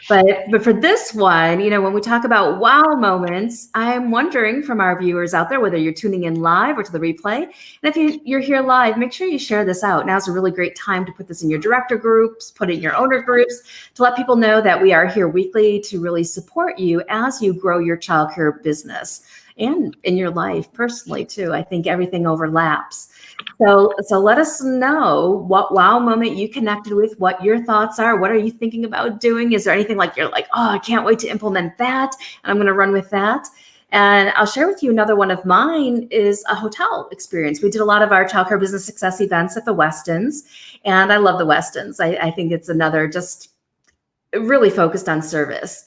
But for this one, when we talk about wow moments, I'm wondering from our viewers out there, whether you're tuning in live or to the replay, and if you're here live, make sure you share this out. Now's a really great time to put this in your director groups, put it in your owner groups, to let people know that we are here weekly to really support you as you grow your childcare business and in your life personally too. I think everything overlaps. So let us know what wow moment you connected with, what your thoughts are. What are you thinking about doing? Is there anything like you're like, oh, I can't wait to implement that, and I'm going to run with that? And I'll share with you another one of mine is a hotel experience. We did a lot of our childcare business success events at the Westins, and I love the Westins. I think it's another just really focused on service.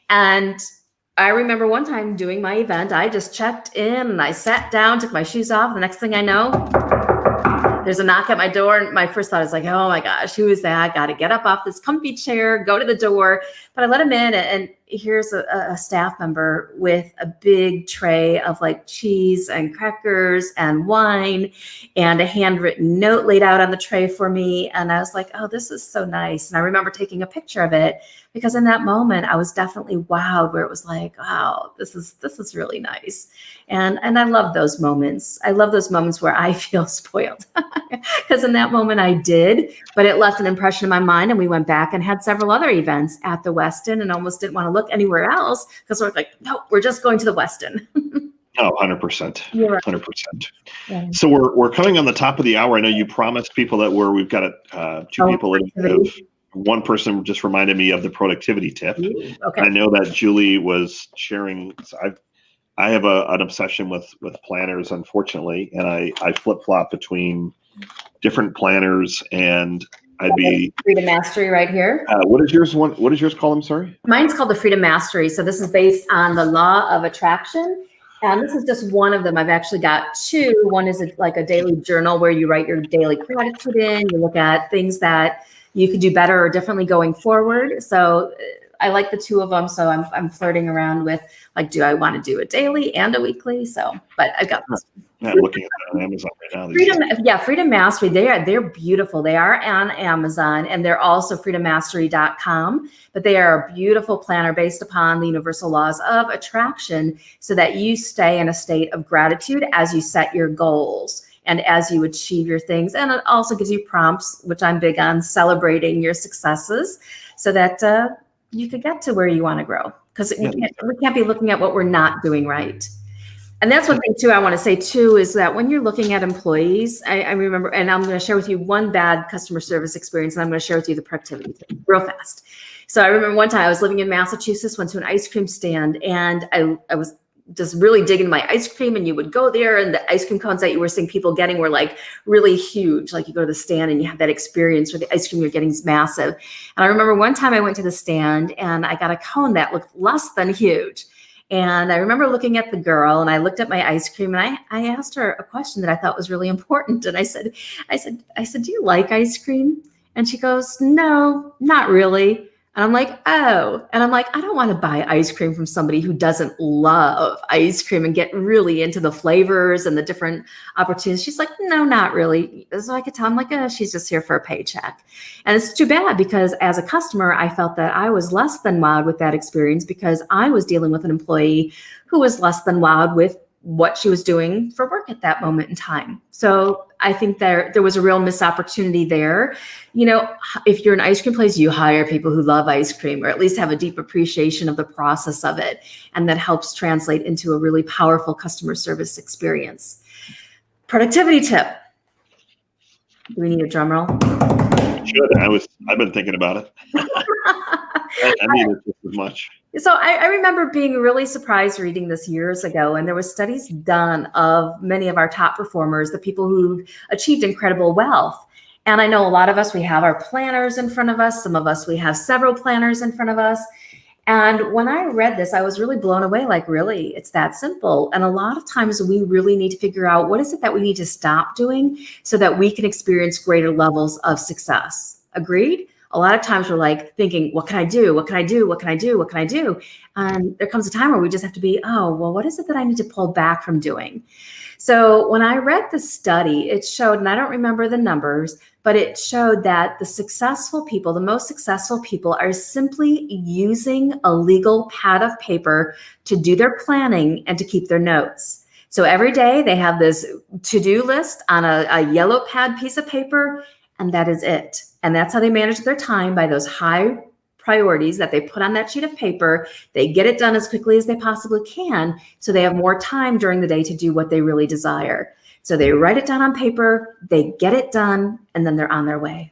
And I remember one time doing my event, I just checked in and I sat down, took my shoes off. The next thing I know, there's a knock at my door. And my first thought is like, oh my gosh, who is that? Got to get up off this comfy chair, go to the door. But I let him in, and here's a staff member with a big tray of like cheese and crackers and wine and a handwritten note laid out on the tray for me. And I was like, oh, this is so nice. And I remember taking a picture of it, because in that moment I was definitely wowed, where it was like, wow, this is really nice. And I love those moments. I love those moments where I feel spoiled, because in that moment I did, but it left an impression in my mind. And we went back and had several other events at the Westin and almost didn't want to look anywhere else, because we're like, no, we're just going to the Westin. Oh, 100%. You're right. 100%. Yeah. So we're coming on the top of the hour. I know you promised people that we've got two people that one person just reminded me of the productivity tip. Okay. I know that Julie was sharing. I have an obsession with planners, unfortunately, and I flip-flop between different planners, and I'd be Freedom Mastery right here. What is yours called? I'm sorry. Mine's called the Freedom Mastery. So this is based on the law of attraction. And this is just one of them. I've actually got two. One is like a daily journal where you write your daily gratitude in. You look at things that you could do better or differently going forward. So I like the two of them. So I'm flirting around with like, do I want to do a daily and a weekly? So, but I've got this. I'm looking at that on Amazon right now. Freedom Mastery. They're beautiful. They are on Amazon, and they're also freedommastery.com. But they are a beautiful planner based upon the universal laws of attraction, so that you stay in a state of gratitude as you set your goals and as you achieve your things. And it also gives you prompts, which I'm big on, celebrating your successes, so that you could get to where you want to grow. Because we can't be looking at what we're not doing right. And that's one thing too, I want to say too, is that when you're looking at employees, I remember, and I'm going to share with you one bad customer service experience, and I'm going to share with you the productivity thing real fast. So I remember one time I was living in Massachusetts, went to an ice cream stand, and I was just really digging my ice cream, and you would go there, and the ice cream cones that you were seeing people getting were like really huge. Like you go to the stand and you have that experience where the ice cream you're getting is massive. And I remember one time I went to the stand and I got a cone that looked less than huge. And I remember looking at the girl, and I looked at my ice cream, and I asked her a question that I thought was really important. And I said, do you like ice cream? And she goes, no, not really. And I'm like, oh, and I'm like, I don't want to buy ice cream from somebody who doesn't love ice cream and get really into the flavors and the different opportunities. She's like, no, not really. So I could tell, I'm like, oh, she's just here for a paycheck. And it's too bad, because as a customer, I felt that I was less than wowed with that experience, because I was dealing with an employee who was less than wowed with what she was doing for work at that moment in time. So I think there was a real missed opportunity there. You know, if you're an ice cream place, you hire people who love ice cream, or at least have a deep appreciation of the process of it. And that helps translate into a really powerful customer service experience. Productivity tip. Do we need a drum roll? I've been thinking about it. I need it just as much. So I remember being really surprised reading this years ago, and there was studies done of many of our top performers, the people who achieved incredible wealth. And I know a lot of us, we have our planners in front of us. Some of us, we have several planners in front of us. And when I read this, I was really blown away, like, really, it's that simple. And a lot of times we really need to figure out what is it that we need to stop doing so that we can experience greater levels of success. Agreed? A lot of times we're like thinking, what can I do? What can I do? What can I do? What can I do? And there comes a time where we just have to be, oh, well, what is it that I need to pull back from doing? So when I read the study, it showed, and I don't remember the numbers, but it showed that the successful people, the most successful people, are simply using a legal pad of paper to do their planning and to keep their notes. So every day they have this to-do list on a yellow pad piece of paper, and that is it. And that's how they manage their time, by those high priorities that they put on that sheet of paper. They get it done as quickly as they possibly can, so they have more time during the day to do what they really desire. So they write it down on paper, they get it done, and then they're on their way.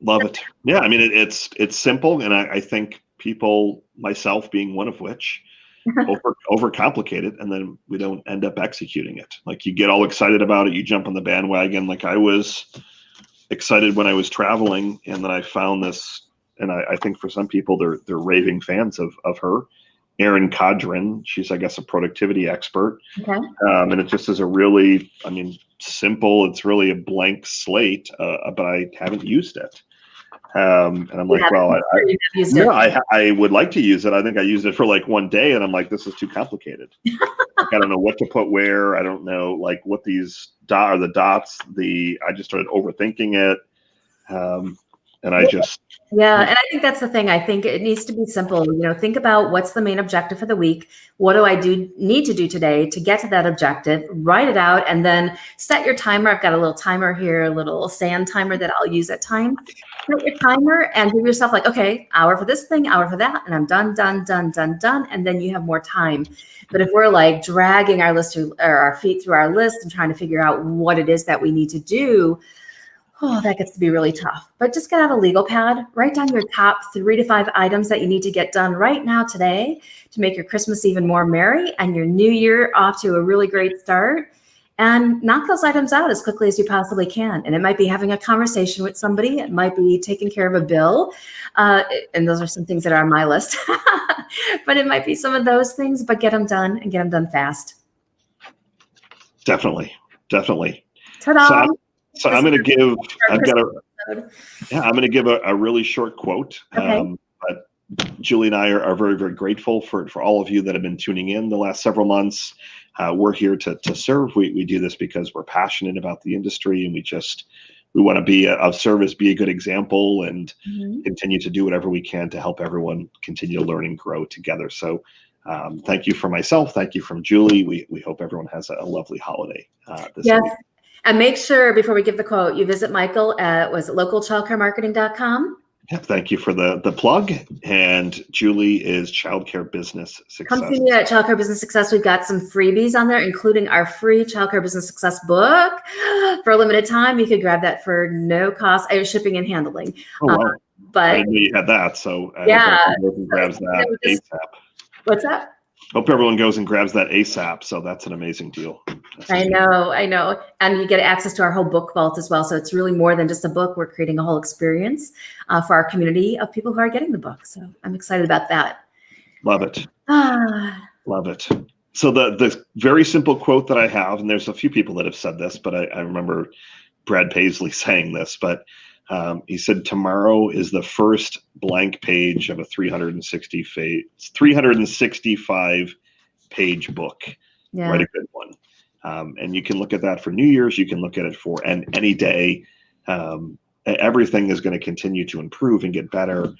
Love it. Yeah, I mean, it's simple, and I think people, myself being one of which, overcomplicate it, and then we don't end up executing it. Like, you get all excited about it, you jump on the bandwagon. Like, I was excited when I was traveling, and then I found this, and I think for some people they're raving fans of her, Erin Cadron. She's, I guess, a productivity expert. Okay. And it just is a really, I mean, simple. It's really a blank slate, but I haven't used it. And I'm like, well, I would like to use it. I think I used it for like one day, and I'm like, this is too complicated. Like, I don't know what to put where. I don't know, like, what these are the dots. I just started overthinking it. And I just. Yeah. And I think that's the thing. I think it needs to be simple. You know, think about what's the main objective for the week. What do I need to do today to get to that objective? Write it out, and then set your timer. I've got a little timer here, a little sand timer that I'll use at times. Set your timer and give yourself, like, okay, hour for this thing, hour for that, and I'm done. And then you have more time. But if we're like dragging our list or our feet through our list and trying to figure out what it is that we need to do, oh, that gets to be really tough. But just get out a legal pad, write down your top 3 to 5 items that you need to get done right now today to make your Christmas even more merry and your new year off to a really great start. And knock those items out as quickly as you possibly can. And it might be having a conversation with somebody. It might be taking care of a bill. And those are some things that are on my list. But it might be some of those things, but get them done, and get them done fast. Definitely. Ta-da! So I'm going to give, I'm going to give a really short quote. Okay. But Julie and I are very, very grateful for all of you that have been tuning in the last several months. We're here to serve. We do this because we're passionate about the industry, and we want to be of service, be a good example, and continue to do whatever we can to help everyone continue to learn and grow together. So thank you from myself. Thank you from Julie. We hope everyone has a lovely holiday this week. And make sure, before we give the quote, you visit Michael at, was it localchildcaremarketing.com? Yep, thank you for the plug. And Julie is Childcare Business Success. Come see me at Childcare Business Success. We've got some freebies on there, including our free Childcare Business Success book. For a limited time, you could grab that for no cost. Shipping and handling. Oh, wow. But I didn't know you had that. So yeah, grabs that ASAP. What's that? Hope everyone goes and grabs that ASAP. So that's an amazing deal. I know. And you get access to our whole book vault as well. So it's really more than just a book. We're creating a whole experience for our community of people who are getting the book. So I'm excited about that. Love it. Love it. So the very simple quote that I have, and there's a few people that have said this, but I remember Brad Paisley saying this, but he said, tomorrow is the first blank page of a 365 page book. Yeah. Write a good one. And you can look at that for New Year's. You can look at it for any day. Everything is going to continue to improve and get better.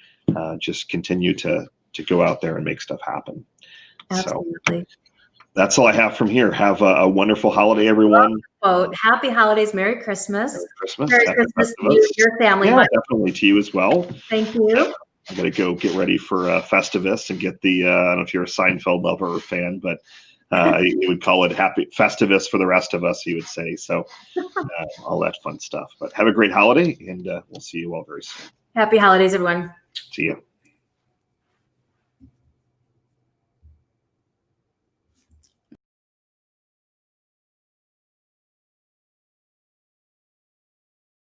Just continue to go out there and make stuff happen. Absolutely. So That's all I have from here. Have a wonderful holiday, everyone. Quote, happy holidays, Merry Christmas. Merry Christmas. Merry Happy Christmas to Festivus. you and your family. Yeah, definitely to you as well. Thank you. I'm going to go get ready for Festivus and get the, I don't know if you're a Seinfeld lover or fan, but he would call it Happy Festivus for the rest of us, he would say. So all that fun stuff. But have a great holiday, and we'll see you all very soon. Happy holidays, everyone. See you.